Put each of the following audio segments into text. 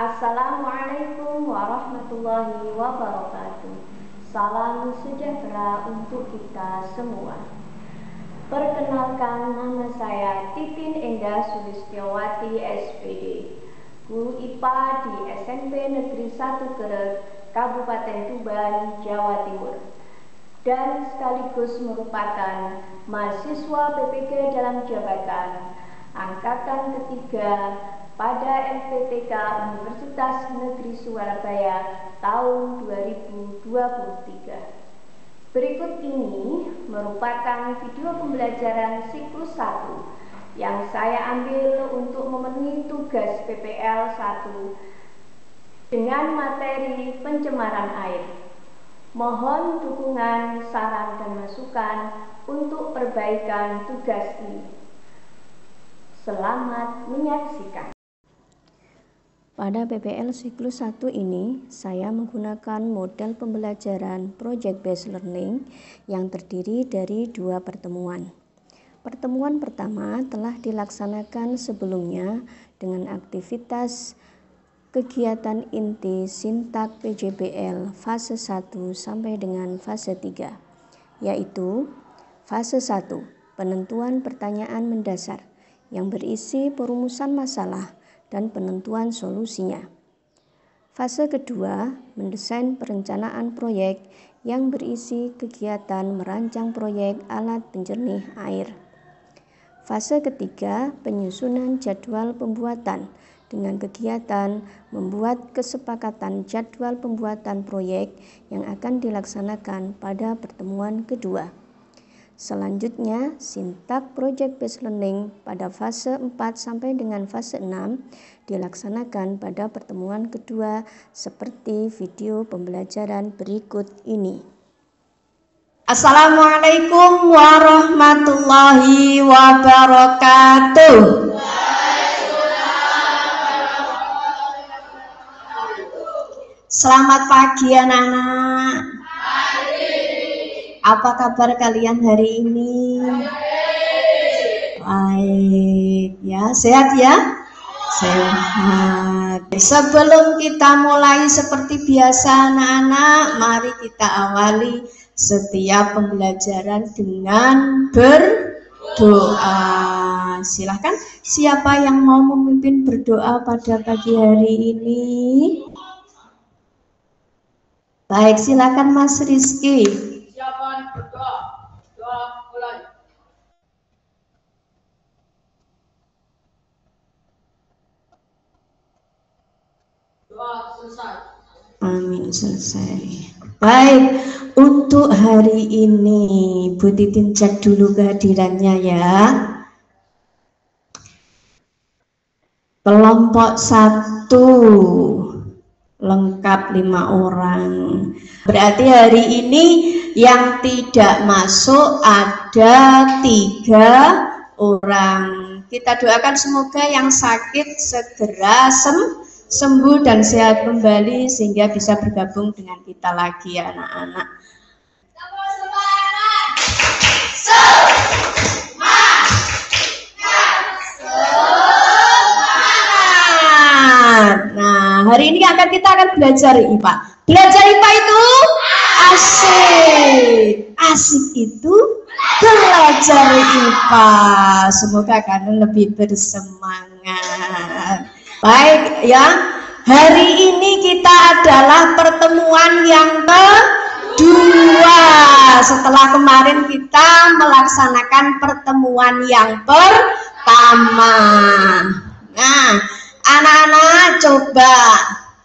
Assalamualaikum warahmatullahi wabarakatuh. Salam sejahtera untuk kita semua. Perkenalkan, nama saya Titin Endah Sulistiawati SPD, guru IPA di SMP Negeri 1 Kerek, Kabupaten Tuban, Jawa Timur, dan sekaligus merupakan mahasiswa PPG dalam jabatan angkatan ketiga pada LPTK Universitas Negeri Surabaya tahun 2023. Berikut ini merupakan video pembelajaran siklus 1 yang saya ambil untuk memenuhi tugas PPL 1 dengan materi pencemaran air. Mohon dukungan, saran, dan masukan untuk perbaikan tugas ini. Selamat menyaksikan. Pada PPL siklus 1 ini, saya menggunakan model pembelajaran Project Based Learning yang terdiri dari 2 pertemuan. Pertemuan pertama telah dilaksanakan sebelumnya dengan aktivitas kegiatan inti Sintak PJBL fase 1 sampai dengan fase 3, yaitu fase 1, penentuan pertanyaan mendasar yang berisi perumusan masalah dan penentuan solusinya. Fase kedua, mendesain perencanaan proyek yang berisi kegiatan merancang proyek alat penjernih air. Fase ketiga, penyusunan jadwal pembuatan dengan kegiatan membuat kesepakatan jadwal pembuatan proyek yang akan dilaksanakan pada pertemuan kedua. Selanjutnya, Sintak Project Based Learning pada fase 4 sampai dengan fase 6 dilaksanakan pada pertemuan kedua seperti video pembelajaran berikut ini. Assalamualaikum warahmatullahi wabarakatuh. Selamat pagi anak-anak. Apa kabar kalian hari ini? Baik ya, sehat ya? Sehat. Sebelum kita mulai seperti biasa anak-anak, mari kita awali setiap pembelajaran dengan berdoa. Silahkan, siapa yang mau memimpin berdoa pada pagi hari ini? Baik, silakan Mas Rizky. Berdoa. Doa mulai. Doa selesai. Amin, selesai. Baik, untuk hari ini Bu Titin cek dulu kehadirannya ya. Kelompok 1 lengkap 5 orang. Berarti hari ini yang tidak masuk ada 3 orang. Kita doakan semoga yang sakit segera sembuh dan sehat kembali sehingga bisa bergabung dengan kita lagi ya anak-anak. Nah, hari ini kita akan belajar IPA. Belajar IPA itu asik. Asik itu belajar IPA. Semoga kalian lebih bersemangat. Baik ya, hari ini kita adalah pertemuan yang kedua. Setelah kemarin kita melaksanakan pertemuan yang pertama. Nah, anak-anak coba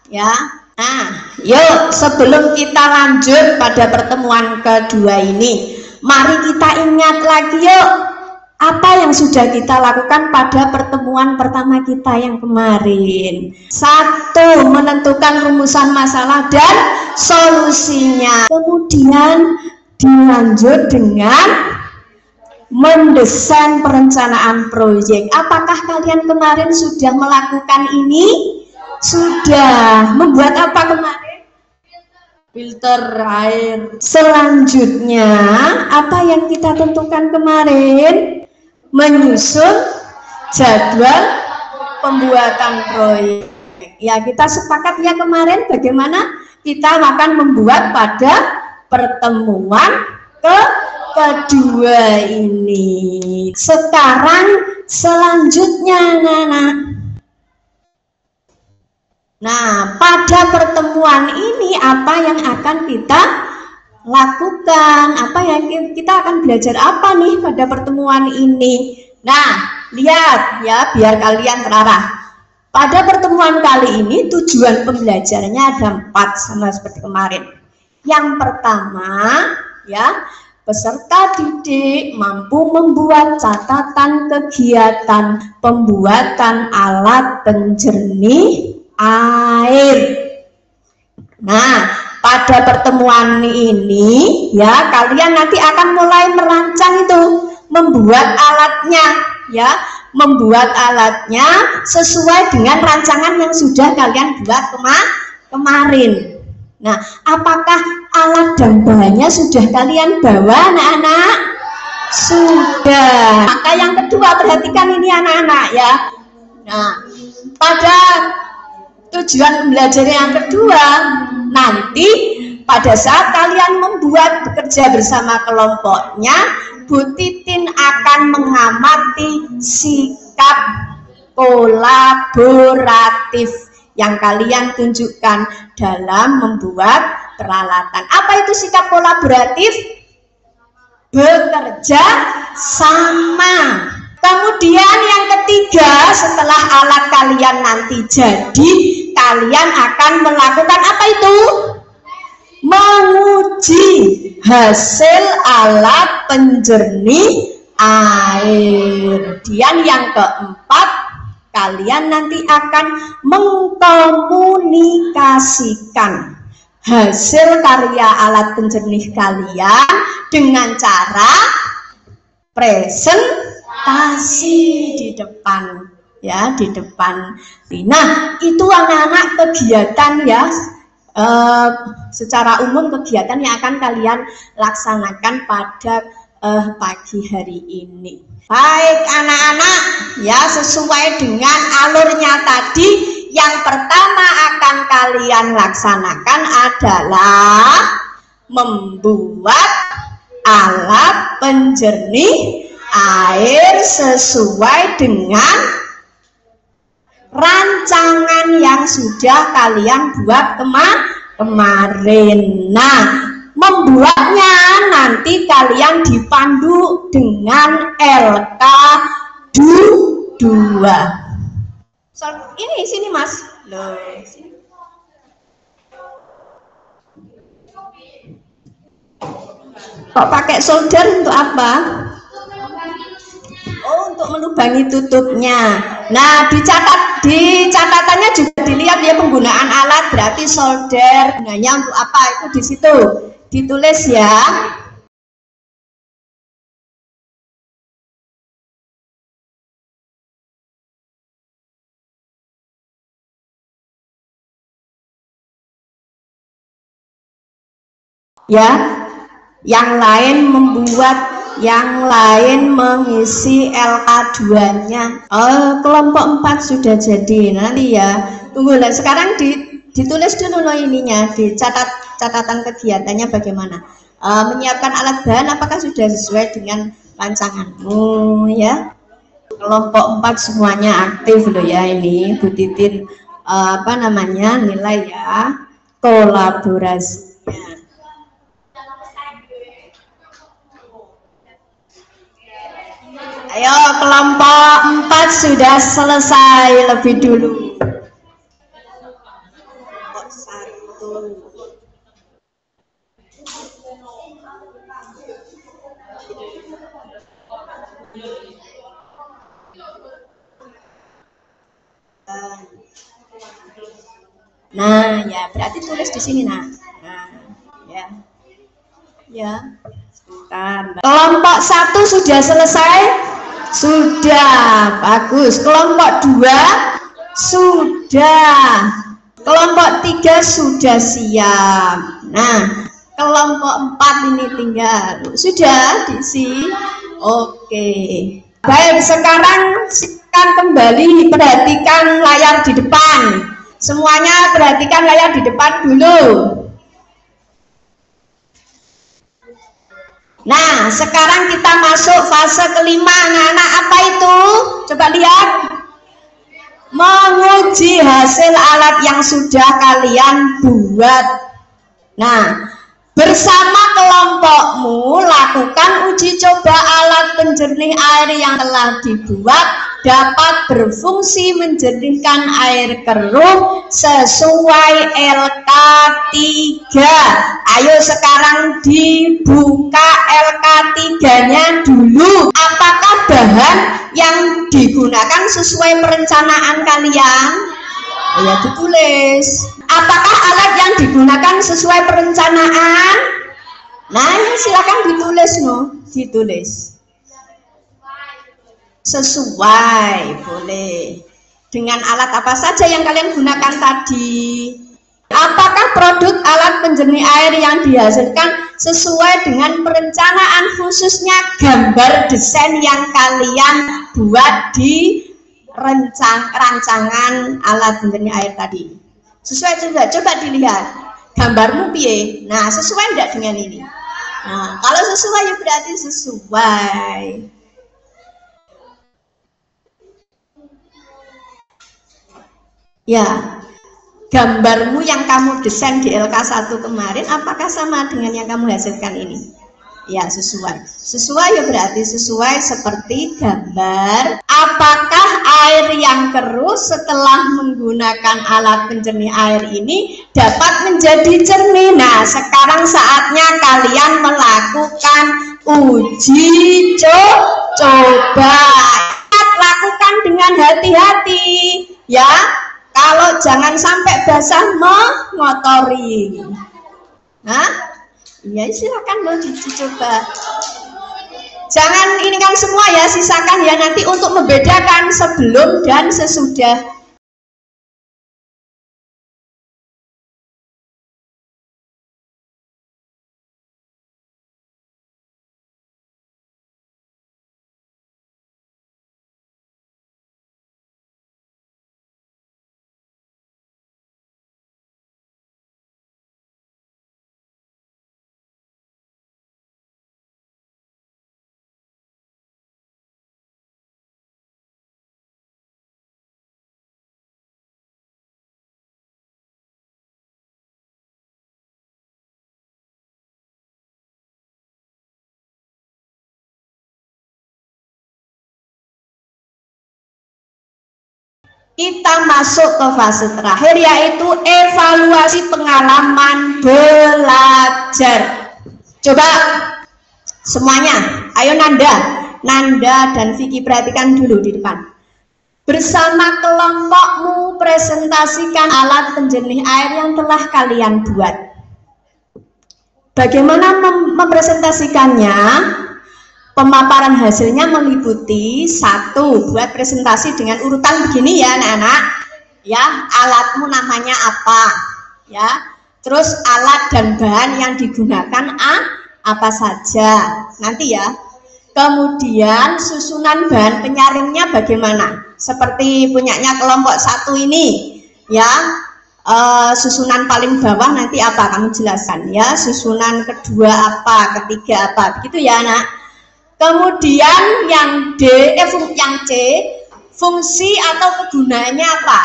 ya. Nah, yuk sebelum kita lanjut pada pertemuan kedua ini, mari kita ingat lagi yuk apa yang sudah kita lakukan pada pertemuan pertama kita yang kemarin. 1, menentukan rumusan masalah dan solusinya. Kemudian dilanjut dengan mendesain perencanaan proyek. Apakah kalian kemarin sudah melakukan ini? Sudah. Membuat apa kemarin? Filter air. Selanjutnya, apa yang kita tentukan kemarin? Menyusun jadwal pembuatan proyek. Ya, kita sepakat ya kemarin bagaimana kita akan membuat pada pertemuan kedua ini. Sekarang selanjutnya anak-anak. Nah, pada pertemuan ini apa yang akan kita lakukan? Apa yang kita akan belajar apa nih pada pertemuan ini? Nah, lihat ya biar kalian terarah. Pada pertemuan kali ini tujuan pembelajarannya ada 4 sama seperti kemarin. Yang pertama ya, peserta didik mampu membuat catatan kegiatan pembuatan alat penjernih air. Nah, pada pertemuan ini ya kalian nanti akan mulai merancang itu, membuat alatnya ya, membuat alatnya sesuai dengan rancangan yang sudah kalian buat kemarin. Nah, apakah alat dan bahannya sudah kalian bawa anak-anak? Sudah. Maka yang kedua, perhatikan ini anak-anak ya. Nah, pada tujuan pembelajaran yang kedua, nanti pada saat kalian membuat bekerja bersama kelompoknya, Bu Titin akan mengamati sikap kolaboratif yang kalian tunjukkan dalam membuat peralatan. Apa itu sikap kolaboratif? Bekerja sama. Kemudian yang ketiga, setelah alat kalian nanti jadi, kalian akan melakukan apa itu? Menguji hasil alat penjernih air. Kemudian yang keempat, kalian nanti akan mengkomunikasikan hasil karya alat penjernih kalian dengan cara presentasi di depan ya, di depan. Nah, itu anak-anak kegiatan ya, secara umum kegiatan yang akan kalian laksanakan pada pagi hari ini. Baik anak-anak ya, sesuai dengan alurnya tadi, yang pertama akan kalian laksanakan adalah membuat alat penjernih air sesuai dengan rancangan yang sudah kalian buat kemarin. Nah, membuatnya nanti kalian dipandu dengan LK2. So, ini sini Mas. Loh, sini. Kok pakai solder untuk apa? Oh, untuk melubangi tutupnya. Nah, di catatannya juga dilihat ya penggunaan alat, berarti solder gunanya untuk apa, itu di situ ditulis ya. Ya, yang lain membuat, yang lain mengisi LK2-nya. Kelompok 4 sudah jadi. Nanti ya, tunggu lah. Sekarang ditulis dulu loh ininya, dicatat catatan kegiatannya bagaimana. Menyiapkan alat bahan apakah sudah sesuai dengan rancanganmu ya. Kelompok 4 semuanya aktif loh ya ini. Bu Titin nilai ya, kolaborasi. Ayo, kelompok 4 sudah selesai lebih dulu. Kelompok 1. Nah, ya berarti tulis di sini nah. Nah, ya. Ya. Sebentar. Kelompok 1 sudah selesai? Sudah, bagus. Kelompok 2 sudah. Kelompok 3 sudah siap. Nah, kelompok 4 ini tinggal. Sudah diisi? Oke. Baik, sekarang kembali perhatikan layar di depan. Semuanya perhatikan layar di depan dulu. Nah, sekarang kita masuk fase kelima. Anak-anak, apa itu? Coba lihat. Menguji hasil alat yang sudah kalian buat. Nah, bersama kelompokmu lakukan uji coba alat penjernih air yang telah dibuat dapat berfungsi menjernihkan air keruh sesuai LK3. Ayo sekarang dibuka LK3-nya dulu. Apakah bahan yang digunakan sesuai perencanaan kalian? Ya, ditulis. Apakah alat yang digunakan sesuai perencanaan? Nah, ini silakan ditulis, ditulis. Sesuai, boleh. Dengan alat apa saja yang kalian gunakan tadi? Apakah produk alat penjernih air yang dihasilkan sesuai dengan perencanaan, khususnya gambar desain yang kalian buat di rancangan alat penjernih air tadi? Sesuai juga, coba dilihat gambarmu piye. Nah, sesuai enggak dengan ini? Nah, kalau sesuai ya berarti sesuai. Ya, gambarmu yang kamu desain di LK1 kemarin apakah sama dengan yang kamu hasilkan ini? Ya, sesuai. Sesuai ya berarti sesuai seperti gambar. Apakah air yang keruh setelah menggunakan alat penjernih air ini dapat menjadi jernih? Nah, sekarang saatnya kalian melakukan uji coba. Lakukan dengan hati-hati, ya. Kalau jangan sampai basah mengotori. Hah? Ya, silakan mau dicoba. Jangan ini kan semua ya, sisakan ya nanti untuk membedakan sebelum dan sesudah. Kita masuk ke fase terakhir, yaitu evaluasi pengalaman belajar. Coba semuanya, ayo Nanda dan Vicky perhatikan dulu di depan. Bersama kelompokmu presentasikan alat penjernih air yang telah kalian buat. Bagaimana mempresentasikannya? Pemaparan hasilnya meliputi 1, buat presentasi dengan urutan begini ya anak-anak. Ya, alatmu namanya apa? Ya, terus alat dan bahan yang digunakan apa saja? Nanti ya. Kemudian susunan bahan penyaringnya bagaimana? Seperti punyanya kelompok 1 ini, ya. Susunan paling bawah nanti apa? Kamu jelaskan ya. Susunan kedua apa? Ketiga apa? Begitu ya anak. Kemudian yang yang C, fungsi atau kegunaannya apa?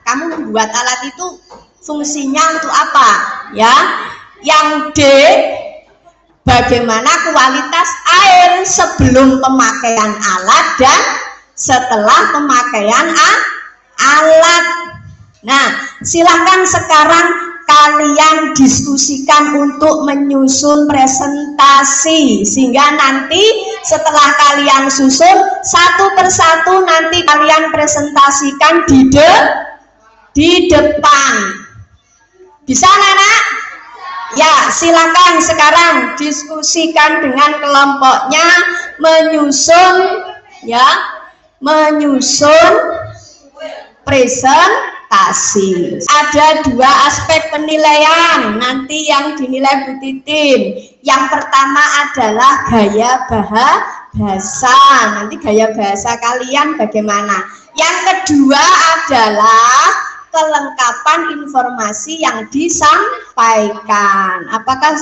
Kamu membuat alat itu fungsinya untuk apa? Ya. Yang D, bagaimana kualitas air sebelum pemakaian alat dan setelah pemakaian alat. Nah, silakan sekarang kalian diskusikan untuk menyusun presentasi, sehingga nanti setelah kalian susun satu persatu nanti kalian presentasikan di depan. Bisa anak-anak? Ya, silakan sekarang diskusikan dengan kelompoknya menyusun presentasi. Ada 2 aspek penilaian nanti yang dinilai Bu Titin. Yang pertama adalah gaya bahasa. Nanti gaya bahasa kalian bagaimana. Yang kedua adalah kelengkapan informasi yang disampaikan. Apakah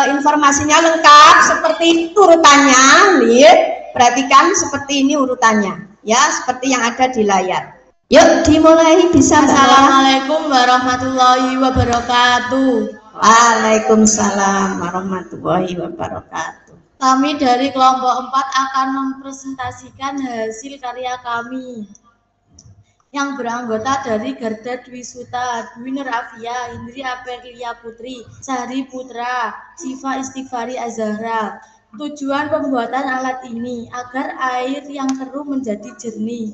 informasinya lengkap seperti urutannya? Lihat, perhatikan seperti ini urutannya, ya, seperti yang ada di layar. Yuk dimulai, bisa. Assalamualaikum warahmatullahi wabarakatuh. Waalaikumsalam warahmatullahi wabarakatuh. Kami dari kelompok 4 akan mempresentasikan hasil karya kami yang beranggota dari Garda Dwi Suta, Dwi Nur Afia, Indri Aprilia Putri, Sari Putra, Siva Istighfari Azahra. Tujuan pembuatan alat ini agar air yang keruh menjadi jernih.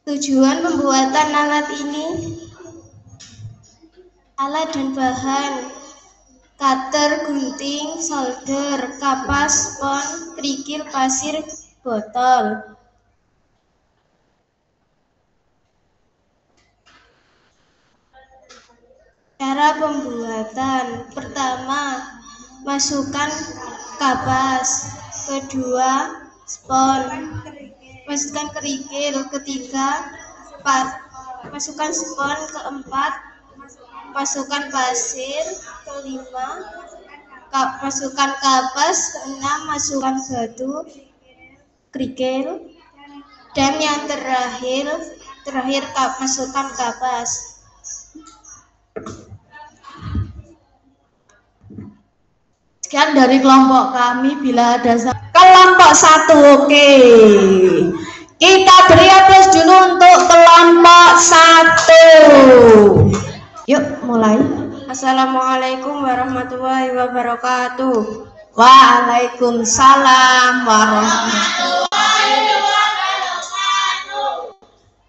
Tujuan pembuatan alat ini, alat dan bahan: cutter, gunting, solder, kapas, spons, kerikil, pasir, botol. Cara pembuatan: pertama, masukkan kapas, kedua, spons, masukkan kerikil, ketiga, masukkan spons, keempat, masukkan pasir, kelima, masukkan kapas, keenam, masukkan batu, kerikil, dan yang terakhir masukkan kapas. Sekian dari kelompok kami. Bila ada kelompok 1, oke. Kita beri aplaus dulu untuk kelompok 1. Yuk mulai. Assalamualaikum warahmatullahi wabarakatuh. Waalaikumsalam warahmatullahi wabarakatuh.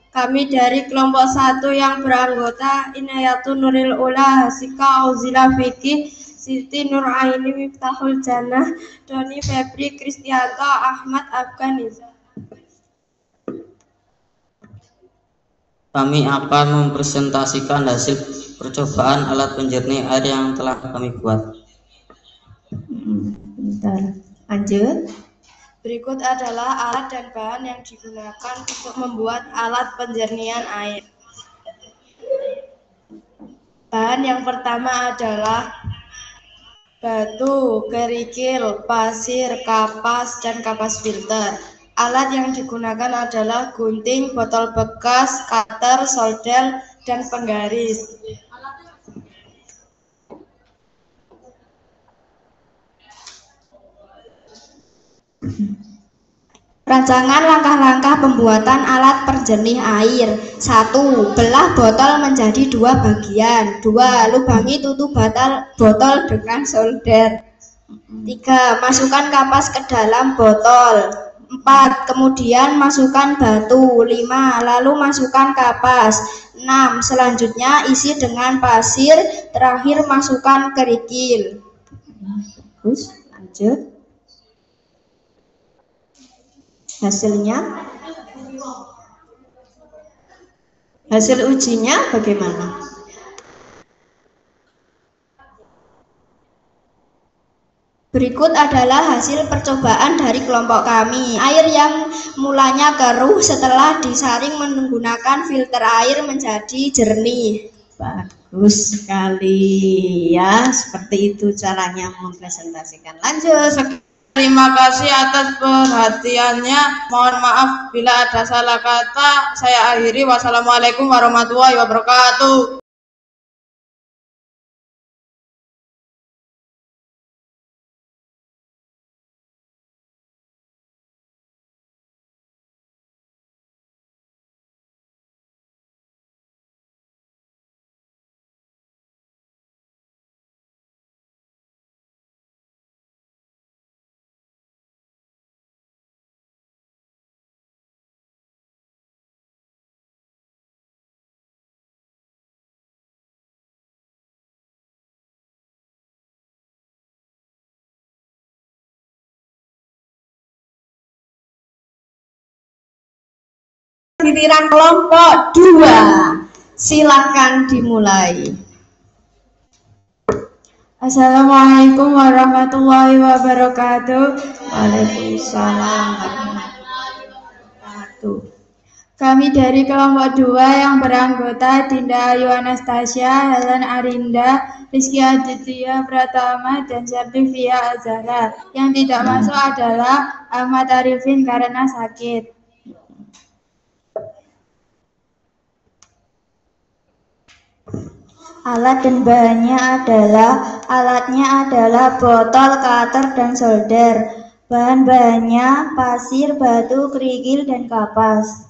Kami dari kelompok 1 yang beranggota Inayatun Nuril Ula, Hasika Auzila Fikih, Siti Nur Aini Miftahul Jannah, Doni Febri Kristianto, Ahmad Afganiza. Kami akan mempresentasikan hasil percobaan alat penjernih air yang telah kami buat. Bentar, lanjut. Berikut adalah alat dan bahan yang digunakan untuk membuat alat penjernihan air. Bahan yang pertama adalah batu, kerikil, pasir, kapas, dan kapas filter. Alat yang digunakan adalah gunting, botol bekas, cutter, solder, dan penggaris. Rancangan langkah-langkah pembuatan alat penjernih air. 1. Belah botol menjadi 2 bagian. 2. Lubangi tutup botol dengan solder. 3. Masukkan kapas ke dalam botol. 4. Kemudian masukkan batu. 5. Lalu masukkan kapas. 6. Selanjutnya isi dengan pasir. Terakhir masukkan kerikil. Terus lanjut. Hasilnya, hasil ujinya bagaimana? Berikut adalah hasil percobaan dari kelompok kami. Air yang mulanya keruh setelah disaring menggunakan filter air menjadi jernih. Bagus sekali ya, seperti itu caranya mempresentasikan. Lanjut. terima kasih atas perhatiannya. Mohon maaf bila ada salah kata. Saya akhiri. Wassalamualaikum warahmatullahi wabarakatuh. Giliran kelompok 2, silakan dimulai. Assalamualaikum warahmatullahi wabarakatuh. Waalaikumsalam warahmatullahi wabarakatuh. Kami dari kelompok 2 yang beranggota Dinda Ayu Anastasia, Helen Arinda, Rizky Aditya Pratama, dan Servivia Azhara. Yang tidak masuk adalah Ahmad Arifin karena sakit. Alat dan bahannya alatnya adalah botol, cutter, dan solder. Bahan-bahannya pasir, batu, kerikil, dan kapas.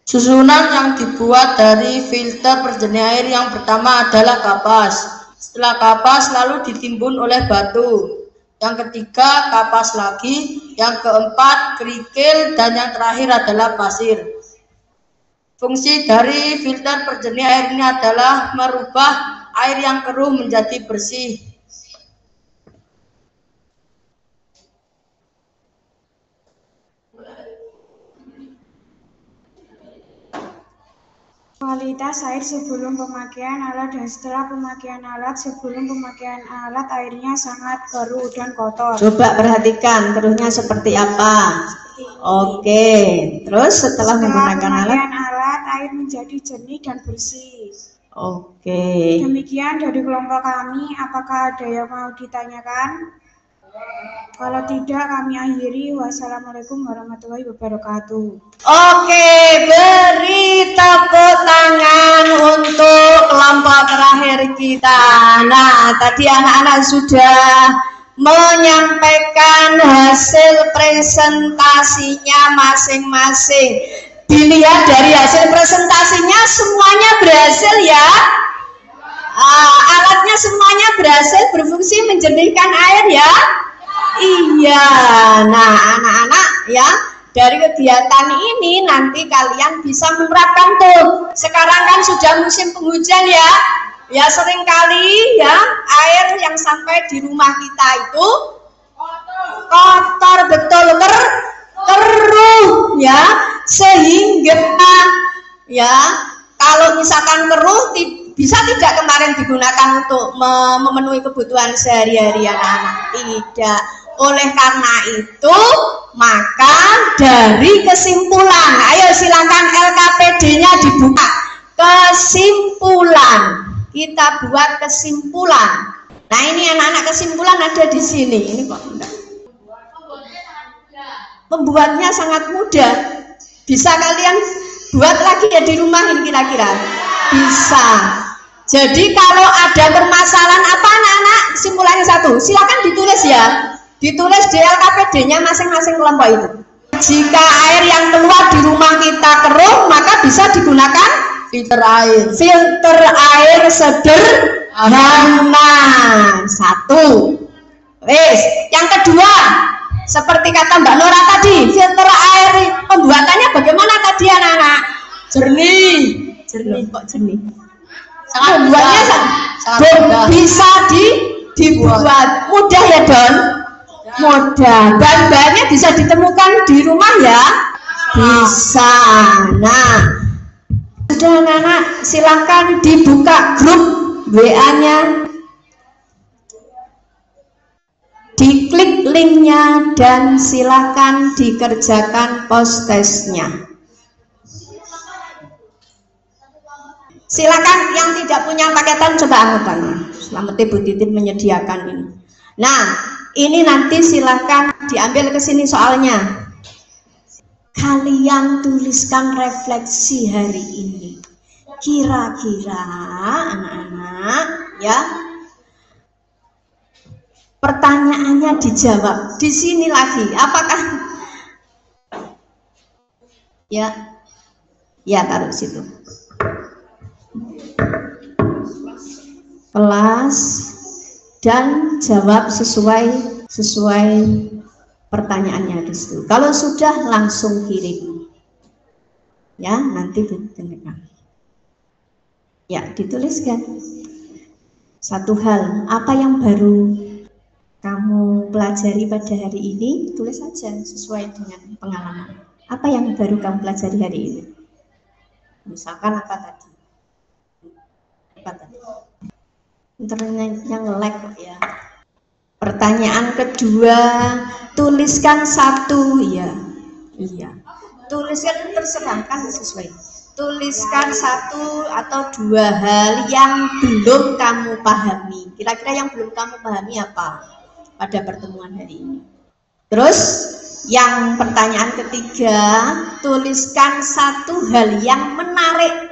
Susunan yang dibuat dari filter perjernih air yang pertama adalah kapas. Setelah kapas lalu ditimbun oleh batu. Yang ketiga kapas lagi. Yang keempat kerikil dan yang terakhir adalah pasir. Fungsi dari filter perjernih air ini adalah merubah air yang keruh menjadi bersih. Kualitas air sebelum pemakaian alat dan setelah pemakaian alat. Sebelum pemakaian alat airnya sangat keruh dan kotor. Coba perhatikan keruhnya seperti apa. Oke, terus setelah menggunakan alat air menjadi jernih dan bersih. Oke. Demikian dari kelompok kami. Apakah ada yang mau ditanyakan? Kalau tidak, kami akhiri. Wassalamualaikum warahmatullahi wabarakatuh. Oke, beri tepuk tangan untuk kelompok terakhir kita. Nah, tadi anak-anak sudah menyampaikan hasil presentasinya masing-masing. Dilihat dari hasil presentasinya semuanya berhasil ya. Alatnya semuanya berhasil berfungsi menjernihkan air ya. Iya. Nah, anak-anak ya, dari kegiatan ini nanti kalian bisa menerapkan tuh. Sekarang kan sudah musim penghujan ya. Ya seringkali ya air yang sampai di rumah kita itu kotor betul, keruh ya, sehingga ya kalau misalkan keruh bisa tidak kemarin digunakan untuk memenuhi kebutuhan sehari-hari anak-anak. Tidak. Oleh karena itu maka dari kesimpulan, ayo silakan LKPD-nya dibuka. Kesimpulan, kita buat kesimpulan. Nah ini anak-anak kesimpulan ada di sini. Ini kok enggak. Pembuatnya sangat mudah. Bisa kalian buat lagi ya di rumah ini kira-kira. Bisa. Jadi kalau ada permasalahan apa anak-anak, kesimpulannya satu, silakan ditulis ya. Ditulis di LKPD-nya masing-masing kelompok itu. Jika air yang keluar di rumah kita keruh, maka bisa digunakan filter air. Filter air sederhana. Satu. Wes, yang kedua, seperti kata Mbak Nora tadi, filter air pembuatannya bagaimana tadi anak-anak? Jernih kok jernih. Pembuatnya bisa dibuat mudah ya Don. Mudah. Bahan-bahannya bisa ditemukan di rumah ya. Bisa. Nah, sudah anak-anak silakan dibuka grup WA-nya. Diklik linknya dan silakan dikerjakan post testnya. Silakan yang tidak punya paketan coba angkat tangan. Selamat Ibu Titin menyediakan ini. Nah, ini nanti silakan diambil ke sini soalnya. Kalian tuliskan refleksi hari ini. Kira-kira anak-anak ya, pertanyaannya dijawab. Di sini lagi, apakah ya taruh situ. Kelas dan jawab sesuai pertanyaannya di situ. Kalau sudah langsung kirim. Ya, nanti ditentukan. Ya, dituliskan. Satu hal, apa yang baru kamu pelajari pada hari ini, tulis saja sesuai dengan pengalaman. Apa yang baru kamu pelajari hari ini? Misalkan apa tadi? Internetnya nge-lag ya. Pertanyaan kedua, tuliskan satu, ya. Iya. Tuliskan, terserahkan sesuai. Tuliskan satu atau dua hal yang belum kamu pahami. Kira-kira yang belum kamu pahami apa pada pertemuan hari ini? Terus yang pertanyaan ketiga, tuliskan satu hal yang menarik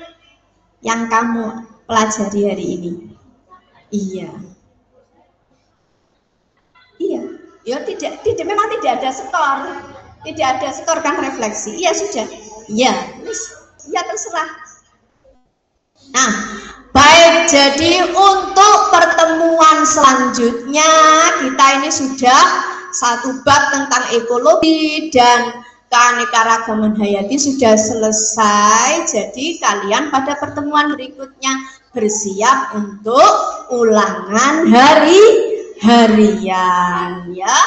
yang kamu pelajari hari ini. Iya. Iya. Ya tidak memang tidak ada skor. Tidak ada skor kan refleksi. Iya sudah. Iya, iya terserah. Nah, baik, jadi untuk pertemuan selanjutnya kita ini sudah satu bab tentang ekologi dan keanekaragaman hayati sudah selesai. Jadi kalian pada pertemuan berikutnya bersiap untuk ulangan harian ya.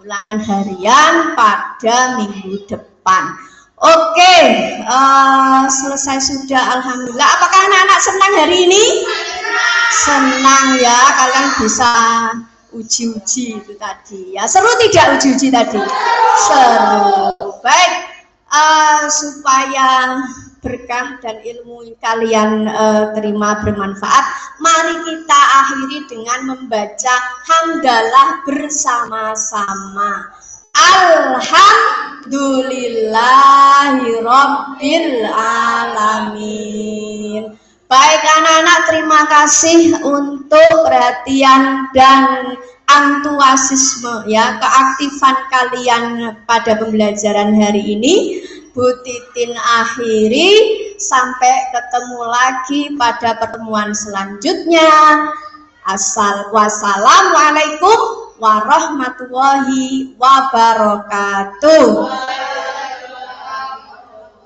Ulangan harian pada minggu depan. Oke, selesai sudah, alhamdulillah. Apakah anak-anak senang hari ini? Senang ya, kalian bisa uji-uji itu tadi ya. Seru tidak uji-uji tadi? Seru. Baik, supaya berkah dan ilmu kalian terima bermanfaat, mari kita akhiri dengan membaca hamdalah bersama-sama. Alhamdulillahirabbil alamin. Baik anak-anak, terima kasih untuk perhatian dan antusiasme ya, keaktifan kalian pada pembelajaran hari ini. Bu Titin akhiri, sampai ketemu lagi pada pertemuan selanjutnya. Wassalamualaikum warahmatullahi wabarakatuh.